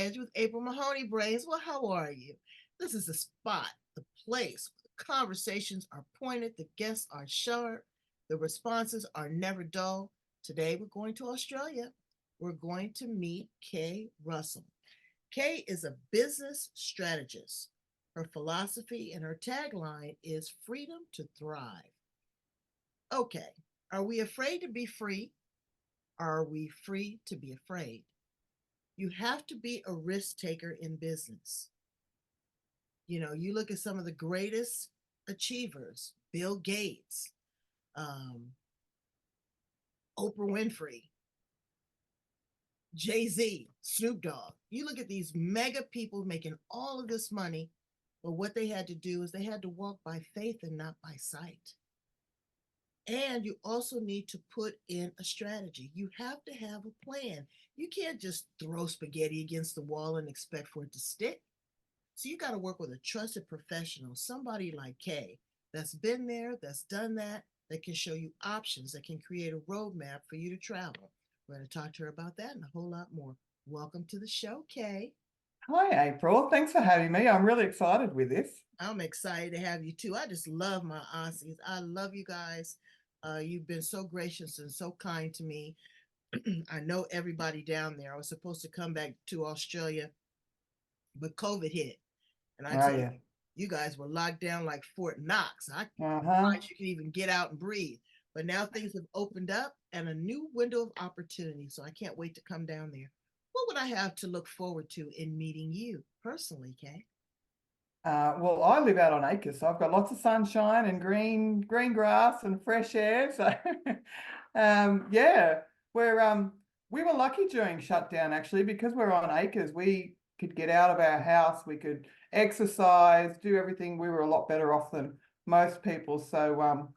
Edge with April Mahoney Brains. Well, how are you? This is the spot, the place where the conversations are pointed, the guests are sharp, the responses are never dull. Today we're going to Australia. We're going to meet Kaye Russell. Kaye is a business strategist. Her philosophy and her tagline is freedom to thrive. Okay, are we afraid to be free? Are we free to be afraid? You have to be a risk taker in business. You look at some of the greatest achievers, Bill Gates, um, Oprah Winfrey, Jay-Z, Snoop Dogg. You look at these mega people making all of this money, but what they had to do is they had to walk by faith and not by sight. And you also need to put in a strategy. You have to have a plan. You can't just throw spaghetti against the wall and expect for it to stick. So you got to work with a trusted professional, somebody like Kaye, that's been there, that's done that, that can show you options, that can create a roadmap for you to travel. We're going to talk to her about that and a whole lot more. Welcome to the show, Kaye. Hi, April. Thanks for having me. I'm really excited with this. I'm excited to have you too. I just love my Aussies. I love you guys. You've been so gracious and so kind to me. I know everybody down there. I was supposed to come back to Australia, but COVID hit. And I Oh, tell you, yeah. you guys were locked down like Fort Knox. I Uh-huh. surprised you could even get out and breathe. But now things have opened up and a new window of opportunity. So I can't wait to come down there. What would I have to look forward to in meeting you personally, Kaye? Well, I live out on acres, so I've got lots of sunshine and green grass and fresh air. So, yeah, we were lucky during shutdown actually because we're on acres. We could get out of our house, we could exercise, do everything. We were a lot better off than most people. So,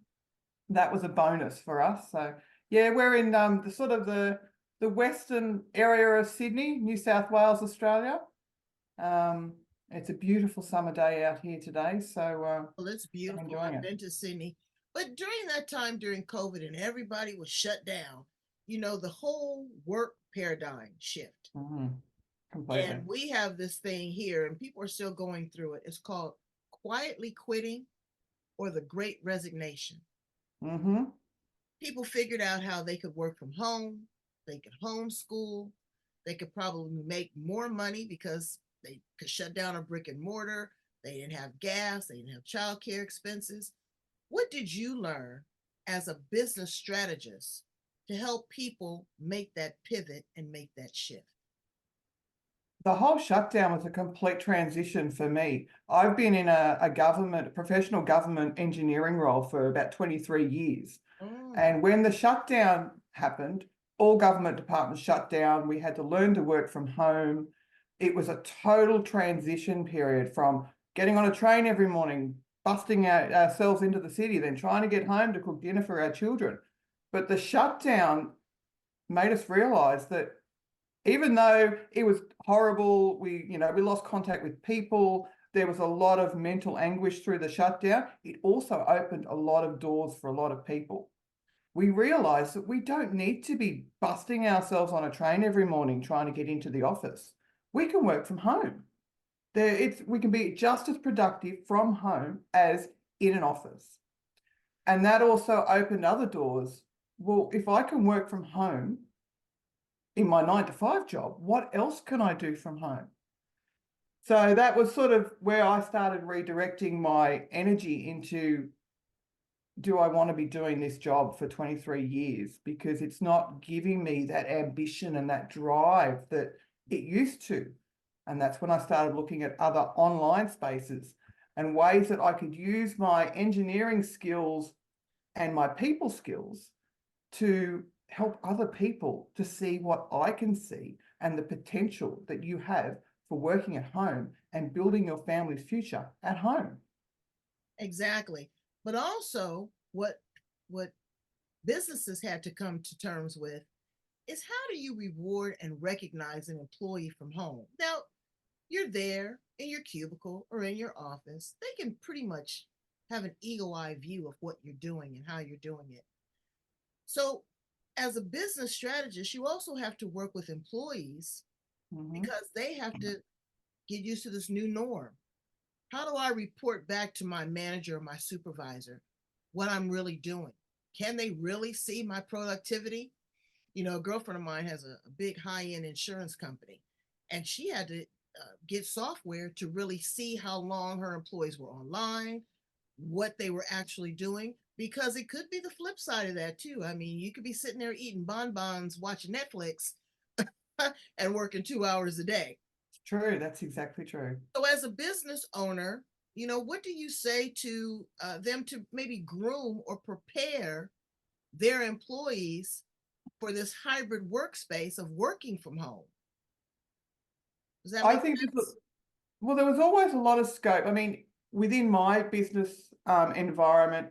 that was a bonus for us. So, yeah, we're in the western area of Sydney, New South Wales, Australia. Um, it's a beautiful summer day out here today, so Well, it's I'm beautiful. enjoying I've it. been to Sydney. But during that time during COVID and everybody was shut down, the whole work paradigm shift. Mhm. Completely. And we have this thing here, and people are still going through it. It's called quietly quitting or the great resignation. Mm-hmm. People figured out how they could work from home, they could homeschool, they could probably make more money because they could shut down a brick and mortar, they didn't have gas, they didn't have childcare expenses. What did you learn as a business strategist to help people make that pivot and make that shift? The whole shutdown was a complete transition for me. I've been in a professional government engineering role for about 23 years. Mm, And when the shutdown happened, all government departments shut down. We had to learn to work from home. It was a total transition period from getting on a train every morning, busting ourselves into the city, then trying to get home to cook dinner for our children. But the shutdown made us realize that even though it was horrible, we lost contact with people. There was a lot of mental anguish through the shutdown. It also opened a lot of doors for a lot of people. We realized that we don't need to be busting ourselves on a train every morning trying to get into the office. We can work from home. We can be just as productive from home as in an office. And that also opened other doors. Well, if I can work from home in my 9 to 5 job, what else can I do from home? So that was sort of where I started redirecting my energy into, do I want to be doing this job for 23 years? Because it's not giving me that ambition and that drive that it used to. And that's when I started looking at other online spaces and ways that I could use my engineering skills and my people skills to help other people to see what I can see and the potential that you have for working at home and building your family's future at home. exactly. But also what businesses had to come to terms with is how do you reward and recognize an employee from home? Now, you're there in your cubicle or in your office. They can pretty much have an eagle eye view of what you're doing and how you're doing it. So, as a business strategist, you also have to work with employees because they have to get used to this new norm. How do I report back to my manager or my supervisor what I'm really doing? Can they really see my productivity? A girlfriend of mine has a big high-end insurance company, and she had to get software to really see how long her employees were online, what they were actually doing, because it could be the flip side of that too. I mean, you could be sitting there eating bonbons, watching Netflix, and working 2 hours a day. True, that's exactly true. So, as a business owner, what do you say to them to maybe groom or prepare their employees for this hybrid workspace of working from home? Does that I make think sense? well, there was always a lot of scope. I mean, within my business environment,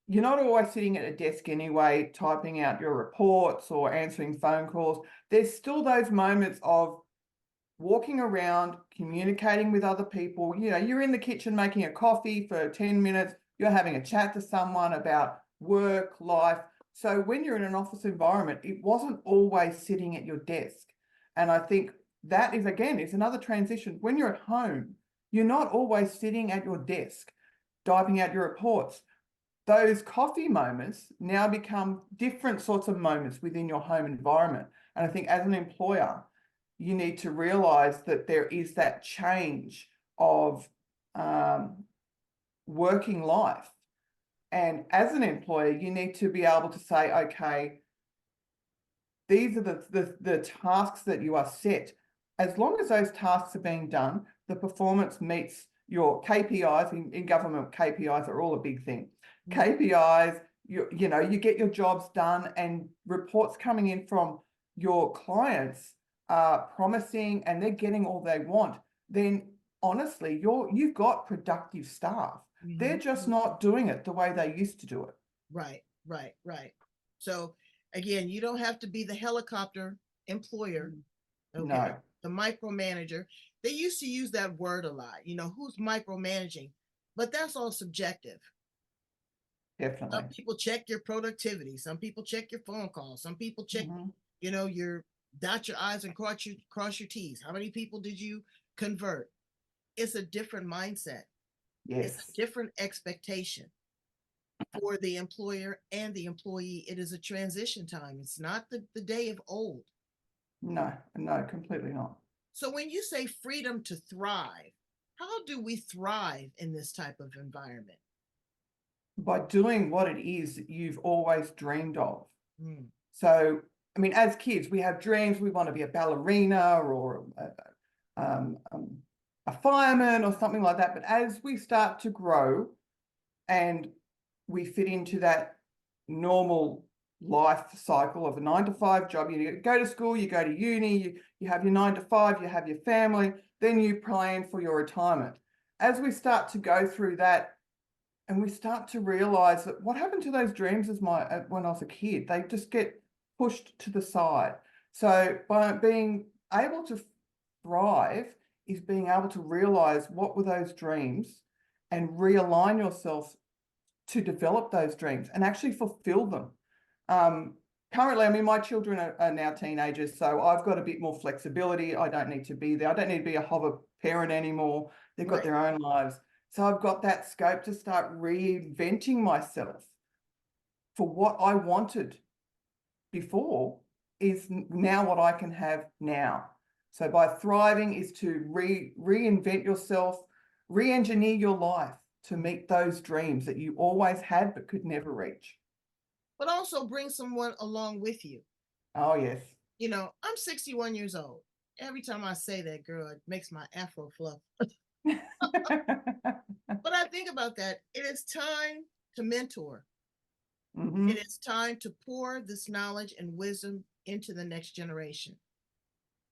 you're not always sitting at a desk anyway, typing out your reports or answering phone calls. There's still those moments of walking around, communicating with other people. You're in the kitchen making a coffee for 10 minutes, you're having a chat to someone about work, life. So when you're in an office environment, it wasn't always sitting at your desk. And I think that is another transition. When you're at home, you're not always sitting at your desk, typing out your reports. Those coffee moments now become different sorts of moments within your home environment. And I think as an employer, you need to realize that there is that change of working life. And as an employer, you need to be able to say, okay, these are the tasks that you are set. As long as those tasks are being done, the performance meets your KPIs. In government, KPIs are all a big thing. KPIs, you get your jobs done, and reports coming in from your clients are promising and they're getting all they want, then honestly, you've got productive staff. They're just not doing it the way they used to do it. Right, right, right. So again, you don't have to be the helicopter employer, okay? No, The micromanager. They used to use that word a lot, who's micromanaging, but that's all subjective. definitely. Some people check your productivity, some people check your phone calls, some people check, your dot your I's and cross your T's. How many people did you convert? It's a different mindset. It's a Yes. different expectation for the employer and the employee. It is a transition time. It's not the day of old. No, no, completely not. So when you say freedom to thrive, how do we thrive in this type of environment? By doing what it is that you've always dreamed of. Mm. So, I mean, as kids, we have dreams. We want to be a ballerina or a fireman or something like that. But as we start to grow and we fit into that normal life cycle of a 9-to-5 job, you go to school, you go to uni, you have your 9-to-5, you have your family, then you plan for your retirement. As we start to go through that, and we start to realize that what happened to those dreams when I was a kid, they just get pushed to the side. So by being able to thrive is being able to realize what were those dreams and realign yourself to develop those dreams and actually fulfill them. Currently, I mean, my children are now teenagers, so I've got a bit more flexibility. I don't need to be there. I don't need to be a hover parent anymore. They've got their own lives. So I've got that scope to start reinventing myself for what I wanted before is now what I can have now. So by thriving is to reinvent yourself, re-engineer your life to meet those dreams that you always had but could never reach. But also bring someone along with you. Oh, yes. I'm 61 years old. Every time I say that, girl, it makes my afro fluff. But I think about that. It is time to mentor. It is time to pour this knowledge and wisdom into the next generation.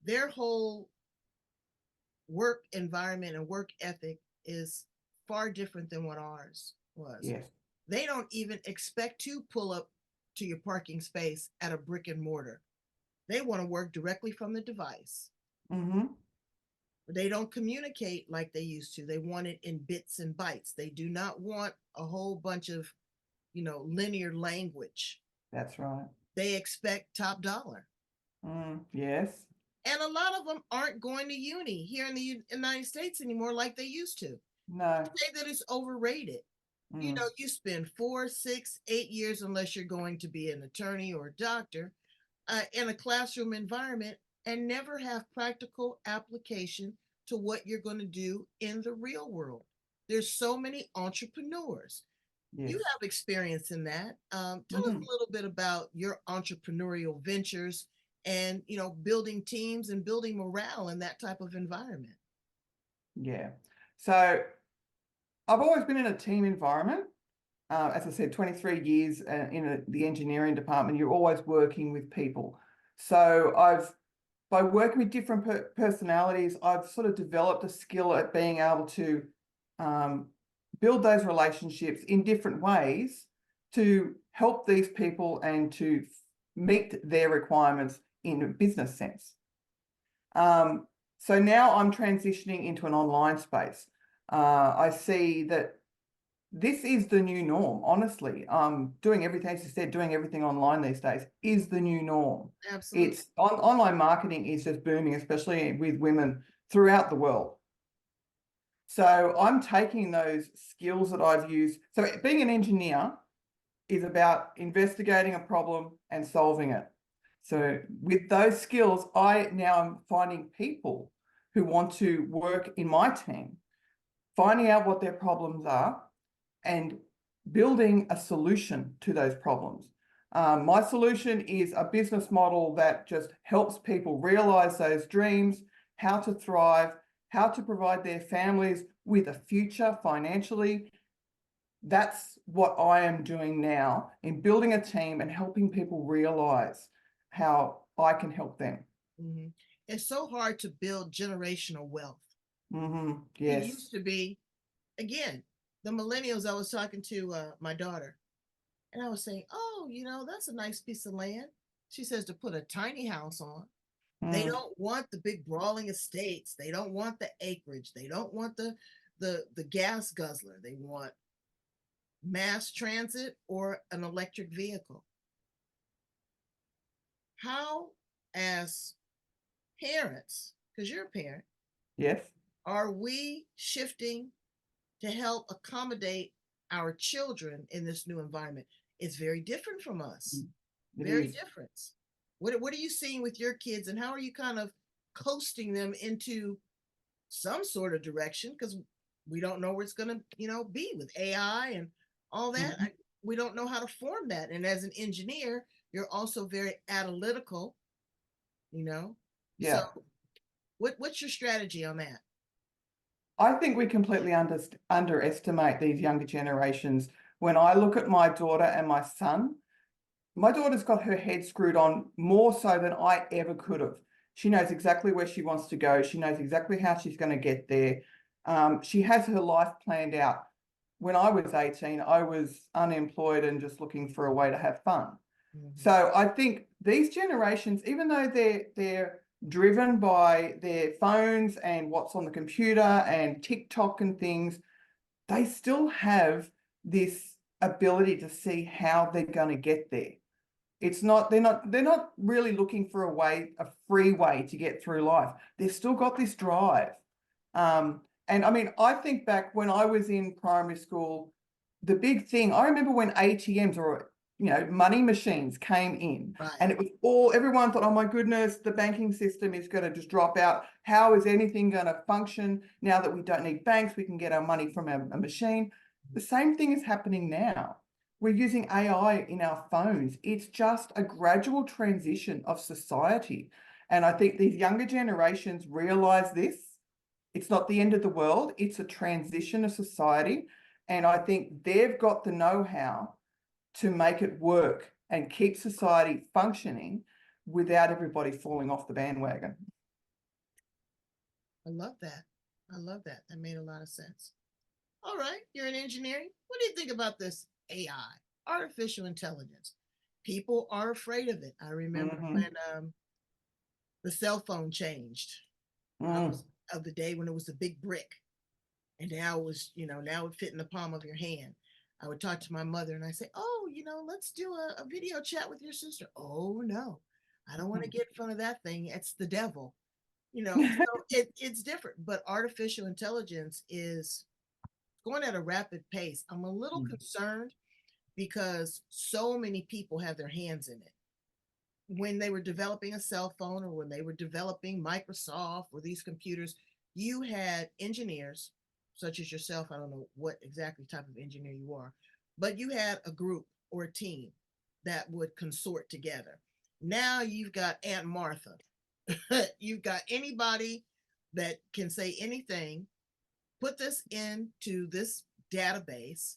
Their whole work environment and work ethic is far different than what ours was. Yes. They don't even expect to pull up to your parking space at a brick and mortar. They want to work directly from the device. They don't communicate like they used to. They want it in bits and bytes. They do not want a whole bunch of, linear language. That's right. They expect top dollar. Yes. And a lot of them aren't going to uni here in the United States anymore like they used to. No. Say that it's overrated. You Mm. know, you spend 4, 6, 8 years, unless you're going to be an attorney or a doctor, in a classroom environment and never have practical application to what you're going to do in the real world. There's so many entrepreneurs. You Yes. have experience in that. Tell us Mm. a little bit about your entrepreneurial ventures and, you know, building teams and building morale in that type of environment. Yeah. So I've always been in a team environment. As I said, 23 years in the engineering department, you're always working with people. So by working with different personalities, I've sort of developed a skill at being able to build those relationships in different ways to help these people and to meet their requirements in a business sense. So now I'm transitioning into an online space. I see that this is the new norm, honestly. Doing everything, as you said, doing everything online these days is the new norm. Absolutely. It's online marketing is just booming, especially with women throughout the world. So I'm taking those skills that I've used. So being an engineer is about investigating a problem and solving it. So with those skills, I now am finding people who want to work in my team, finding out what their problems are and building a solution to those problems. My solution is a business model that just helps people realize those dreams, how to thrive, how to provide their families with a future financially. That's what I am doing now in building a team and helping people realize how I can help them. Mm-hmm. It's so hard to build generational wealth. Mm-hmm. It Yes. used to be, again, the millennials. I was talking to my daughter, and I was saying, "Oh, you know, that's a nice piece of land." She says to put a tiny house on. They Mm. don't want the big brawling estates. They don't want the acreage. They don't want the gas guzzler. They want mass transit or an electric vehicle. How, as parents, because you're a parent, Yes. are we shifting to help accommodate our children in this new environment? It's very different from us. It Very is. different. What are you seeing with your kids, and how are you kind of coasting them into some sort of direction? Because we don't know where it's going to, you know, be with AI and all that. Mhm. We don't know how to form that. And as an engineer, you're also very analytical, you know. So, Yeah. what's your strategy on that? I think we completely underestimate these younger generations. When I look at my daughter and my daughter's got her head screwed on more so than I ever could have. She knows exactly where she wants to go. She knows exactly how she's going to get there. She has her life planned out. When I was 18, I was unemployed and just looking for a way to have fun. Mm-hmm. So I think these generations, even though they're driven by their phones and what's on the computer and TikTok and things, they still have this ability to see how they're going to get there. It's not, they're not really looking for a free way to get through life. They've still got this drive. And I mean, I think back when I was in primary school, the big thing, I remember when ATMs or, money machines came in Right. and it was everyone thought, oh my goodness, the banking system is going to just drop out. How is anything going to function now that we don't need banks? We can get our money from a machine. The same thing is happening now. We're using AI in our phones. It's just a gradual transition of society. And I think these younger generations realize this. It's not the end of the world. It's a transition of society. And I think they've got the know-how to make it work and keep society functioning without everybody falling off the bandwagon. I love that. I love that. That made a lot of sense. All right, you're in engineering. What do you think about this AI, artificial intelligence? People are afraid of it. I remember Mm-hmm. when the cell phone changed. I Mm. was of the day when it was a big brick, and now it was, you know, now it fit in the palm of your hand. I would talk to my mother and I say, "Oh, you know, let's do a video chat with your sister." "Oh no, I don't want to get in front of that thing. It's the devil. So it's different. But artificial intelligence is going at a rapid pace. I'm a little concerned because so many people have their hands in it. When they were developing a cell phone or when they were developing Microsoft or these computers, you had engineers such as yourself. I don't know what exactly type of engineer you are, but you had a group or a team that would consort together. Now you've got Aunt Martha. You've got anybody that can say anything, put this into this database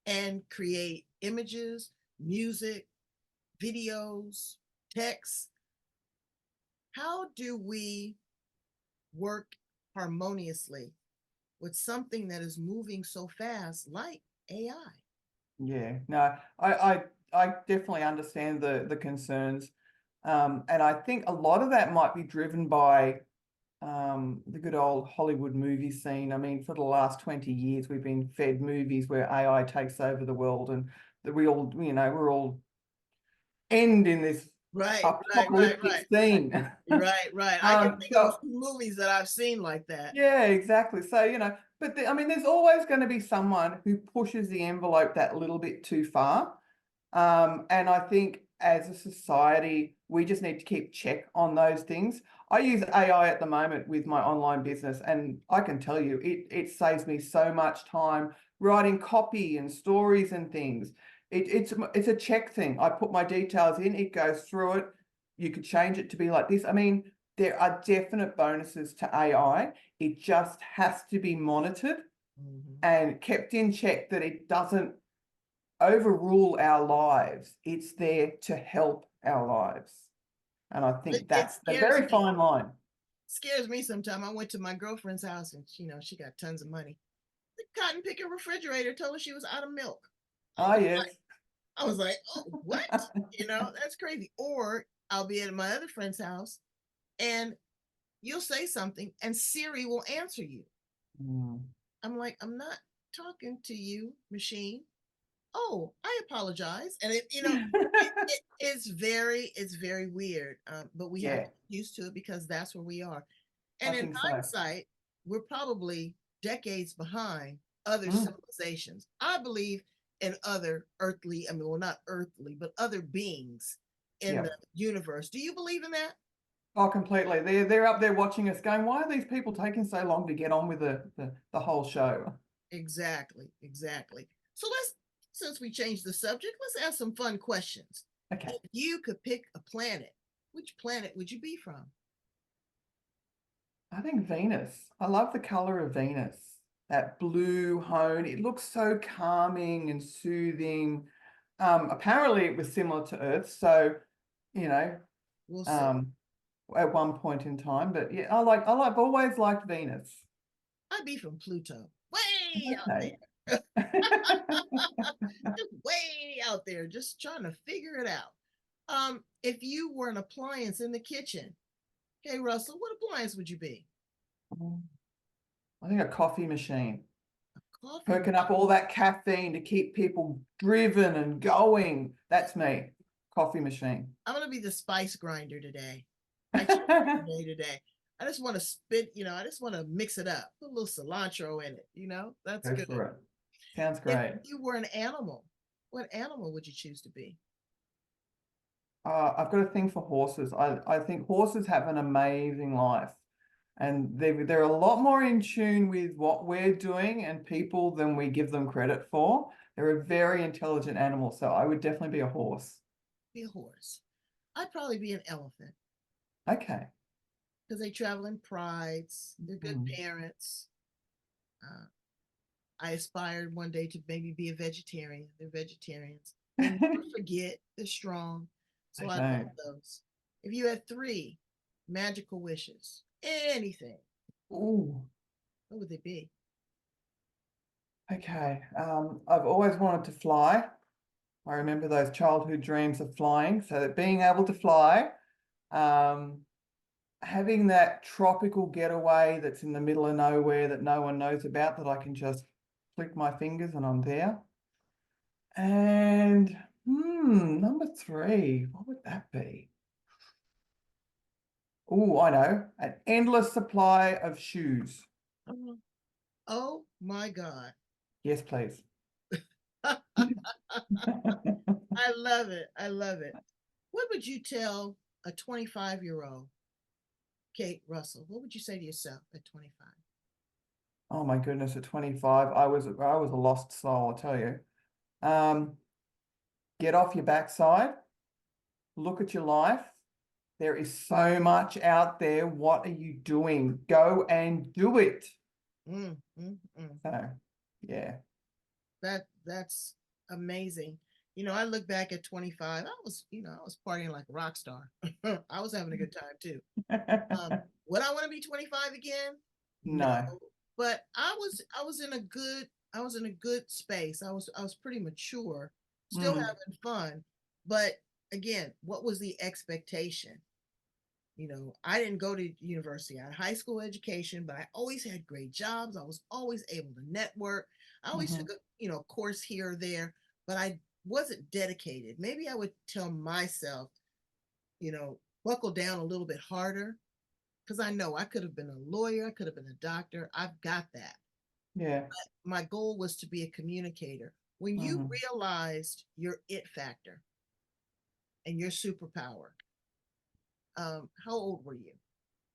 and create images, music, videos, text. How do we work harmoniously with something that is moving so fast like AI? Yeah, no, I definitely understand the concerns. And I think a lot of that might be driven by the good old Hollywood movie scene. I mean, for the last 20 years, we've been fed movies where AI takes over the world and that we all, we're all end in this Right, right, right, apocalyptic right. scene. Right, right. I can think of a So few movies that I've seen like that. yeah, exactly. So, but I mean, there's always going to be someone who pushes the envelope that little bit too far. And I think as a society, we just need to keep check on those things. I use AI at the moment with my online business, and I can tell you it saves me so much time writing copy and stories and things. It's a check thing. I put my details in, it goes through it. You could change it to be like this. I mean, there are definite bonuses to AI. It just has to be monitored Mhm. and kept in check that it doesn't overrule our lives. It's there to help our lives. And I It, think it that's a scares very me. fine line. Scares me sometimes. I went to my girlfriend's house and she got tons of money. The cotton picking refrigerator told her she was out of milk. I Ah, was yes. I was like, oh, what? That's crazy. Or I'll be at my other friend's house and you'll say something and Siri will answer you. Mm, I'm like, I'm not talking to you, machine. Oh, I apologize. And it's very weird. But we have to yeah, get used to it because that's where we are. I And in think so. hindsight, we're probably decades behind other Mm, civilizations. I believe in other earthly, I mean, well, not earthly, but other beings in yeah. the universe. Do you believe in that? Oh, completely. They're up there watching us going, why are these people taking so long to get on with the whole show? Exactly, exactly. So since we changed the subject, let's ask some fun questions. Okay. If you could pick a planet, which planet would you be from? I think Venus. I love the color of Venus. That blue hone. It looks so calming and soothing. Apparently it was similar to Earth. So, you know, We'll see. um, at one point in time. But yeah, I've always liked Venus. I'd be from Pluto, way out Okay. there. Just way out there, just trying to figure it out. If you were an appliance in the kitchen, okay, Russell, what appliance would you be? I think a coffee machine. Coffee Perking up all that caffeine to keep people driven and going. That's me. Coffee machine. I'm gonna be the spice grinder today. I changed today. I just want to spit, I just want to mix it up. Put a little cilantro in it. That's Go good. for it. Sounds If great. you were an animal, what animal would you choose to be? I've got a thing for horses. I think horses have an amazing life. And they're a lot more in tune with what we're doing and people than we give them credit for. They're a very intelligent animal. So I would definitely be a horse. Be a horse. I'd probably be an elephant Okay. because they travel in prides. They're good Mm. parents. Uh, I aspired one day to maybe be a vegetarian. They're vegetarians. They never forget. They're strong. So They I love don't. those. If you had three magical wishes, anything, Ooh. what would they be? Okay. I've always wanted to fly. I remember those childhood dreams of flying. So that being able to fly, um, having that tropical getaway that's in the middle of nowhere that no one knows about, that I can just click my fingers and I'm there. And number three, what would that be? Oh, I know. An endless supply of shoes. Uh-huh. Oh my God. Yes, please. I love it. I love it. What would you tell a 25-year-old Kate Russell? What would you say to yourself at 25? Oh my goodness, at 25, I was a lost soul, I tell you. Um, get off your backside, look at your life. There is so much out there. What are you doing? Go and do it. Mm, mm, mm. So, yeah. That's amazing. I look back at 25. I was partying like a rock star. I was having a good time too. Would I want to be 25 again? No. No. But I was in a good space. I was pretty mature, still Mm, having fun. But again, what was the expectation? I didn't go to university. I had high school education, but I always had great jobs. I was always able to network. I always mhm. took a course here or there, but I wasn't dedicated. Maybe I would tell myself, buckle down a little bit harder because I know I could have been a lawyer, I could have been a doctor. I've got that. Yeah. My goal was to be a communicator. When you Mhm. realized your it factor and your superpower, how old were you?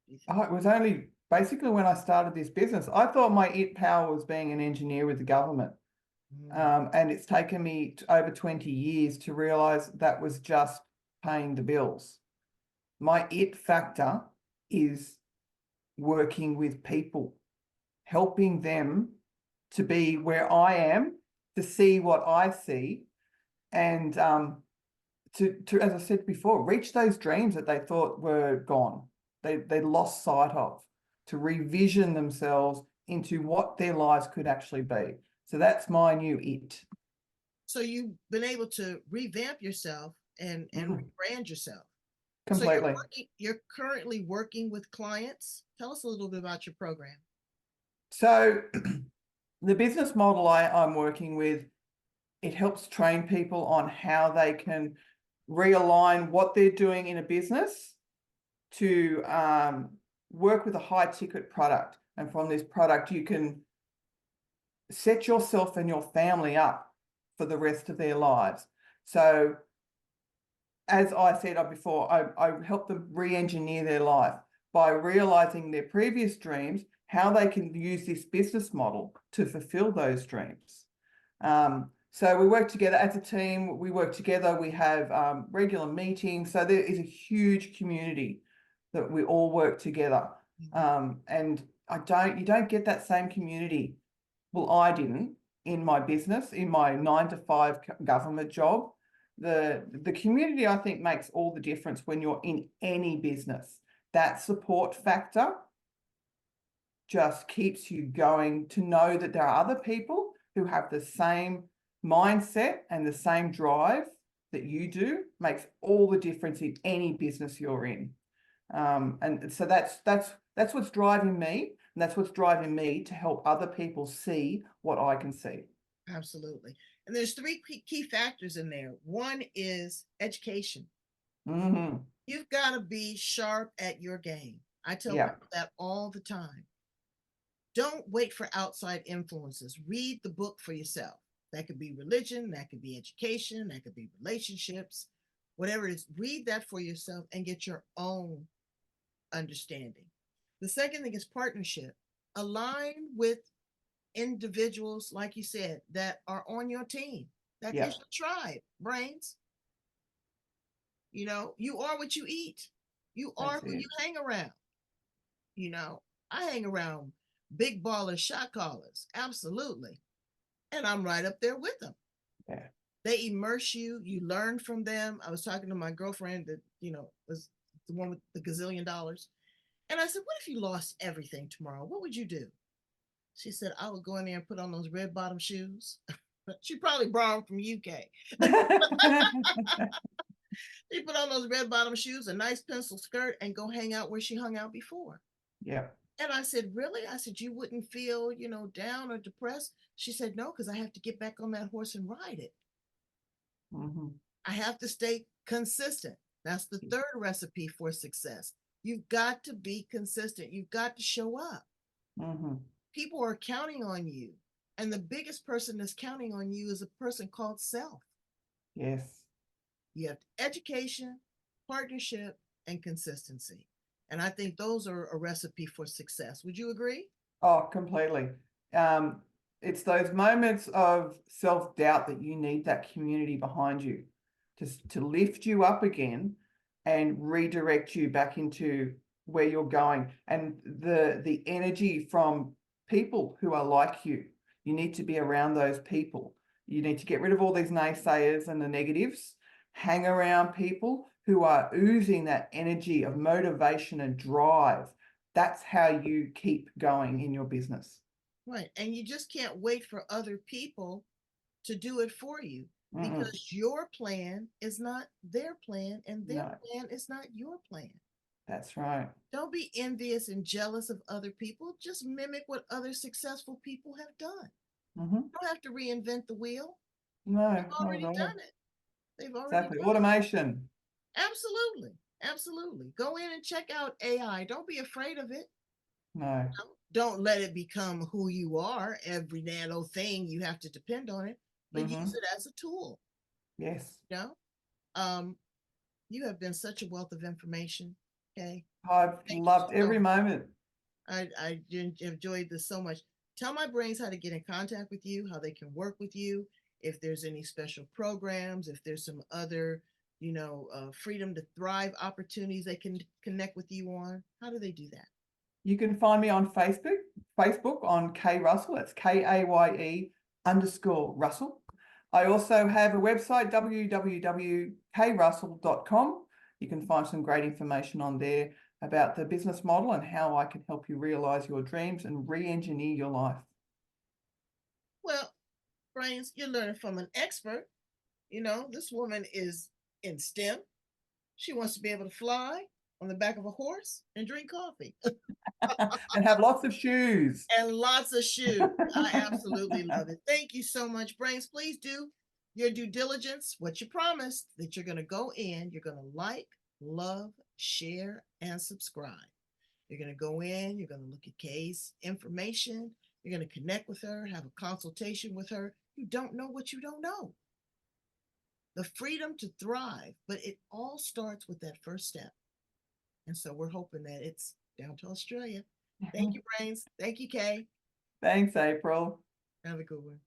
Do you think? Oh, it was only basically when I started this business. I thought my it power was being an engineer with the government. Mm. And it's taken me over 20 years to realize that was just paying the bills. My it factor is working with people, helping them to be where I am, to see what I see, and to as I said before, reach those dreams that they thought were gone, they lost sight of, to revision themselves into what their lives could actually be. So that's my new it. So you've been able to revamp yourself and Mhm. rebrand yourself. So Completely. you're currently working with clients. Tell us a little bit about your program. So the business model I'm working with, it helps train people on how they can realign what they're doing in a business to work with a high ticket product. And from this product, you can set yourself and your family up for the rest of their lives. So, as I said before, I help them re engineer their life by realizing their previous dreams, how they can use this business model to fulfill those dreams. So we work together as a team. We work together. We have regular meetings. So there is a huge community that we all work together. And you don't get that same community. Well, I didn't in my business, in my 9 to 5 government job. The community, I think, makes all the difference when you're in any business. That support factor just keeps you going, to know that there are other people who have the same mindset and the same drive that you do makes all the difference in any business you're in. And so that's what's driving me, and that's what's driving me to help other people see what I can see. Absolutely. And there's three key factors in there. One is education. Mm-hmm. You've got to be sharp at your game. I tell Yeah, people that all the time. Don't wait for outside influences. Read the book for yourself. That could be religion, that could be education, that could be relationships, whatever it is. Read that for yourself and get your own understanding. The second thing is partnership. Align with individuals, like you said, that are on your team. That yeah, is your tribe, brains. You are what you eat. You are that's who you it. hang around. You know, I hang around big ballers, shot callers, absolutely. And I'm right up there with them. Yeah. They immerse you, you learn from them. I was talking to my girlfriend that, was the one with the gazillion dollars. And I said, what if you lost everything tomorrow? What would you do? She said, I would go in there and put on those red bottom shoes. She probably borrowed from UK. She put on those red bottom shoes, a nice pencil skirt, and go hang out where she hung out before. Yeah. And I said, really? I said, you wouldn't feel, down or depressed? She said, no, because I have to get back on that horse and ride it. Mm-hmm. I have to stay consistent. That's the third recipe for success. You've got to be consistent. You've got to show up. Mm-hmm. People are counting on you. And the biggest person that's counting on you is a person called self. Yes. You have education, partnership, and consistency. And I think those are a recipe for success. Would you agree? Oh, completely. Um, it's those moments of self-doubt that you need that community behind you to lift you up again and redirect you back into where you're going. And the energy from people who are like you need to be around those people. You need to get rid of all these naysayers and the negatives. Hang around people who are oozing that energy of motivation and drive. That's how you keep going in your business. Right. And you just can't wait for other people to do it for you Mm-mm. because your plan is not their plan and their No, plan is not your plan. that's right. Don't be envious and jealous of other people. Just mimic what other successful people have done. Mm-hmm. You don't have to reinvent the wheel. No, They've not at already all. done it. They've already Exactly. done it. Automation. Absolutely. Absolutely. Go in and check out AI. Don't be afraid of it. No. Don't let it become who you are. Every nano thing you have to depend on it, but Mm-hmm. use it as a tool. Yes. You know, um, you have been such a wealth of information. Okay, I've thank you loved so every much. moment. I enjoyed this so much. Tell my brains how to get in contact with you, how they can work with you, if there's any special programs, if there's some other, freedom to thrive opportunities they can connect with you on. How do they do that? You can find me on Facebook on Kaye Russell. It's KAYE_Russell. I also have a website, www.kayrussell.com. You can find some great information on there about the business model and how I can help you realize your dreams and re-engineer your life. Well, brains, you're learning from an expert. This woman is in STEM. She wants to be able to fly on the back of a horse and drink coffee And have lots of shoes. and lots of shoes. I absolutely love it. Thank you so much, brains. Please do your due diligence, what you promised, that you're going to go in, you're going to like, love, share, and subscribe. You're going to go in, you're going to look at Kaye's information, you're going to connect with her, have a consultation with her. You don't know what you don't know. The freedom to thrive, but it all starts with that first step. And so we're hoping that it's down to Australia. Thank you, Brains. Thank you, Kaye. Thanks, April. Have a good one.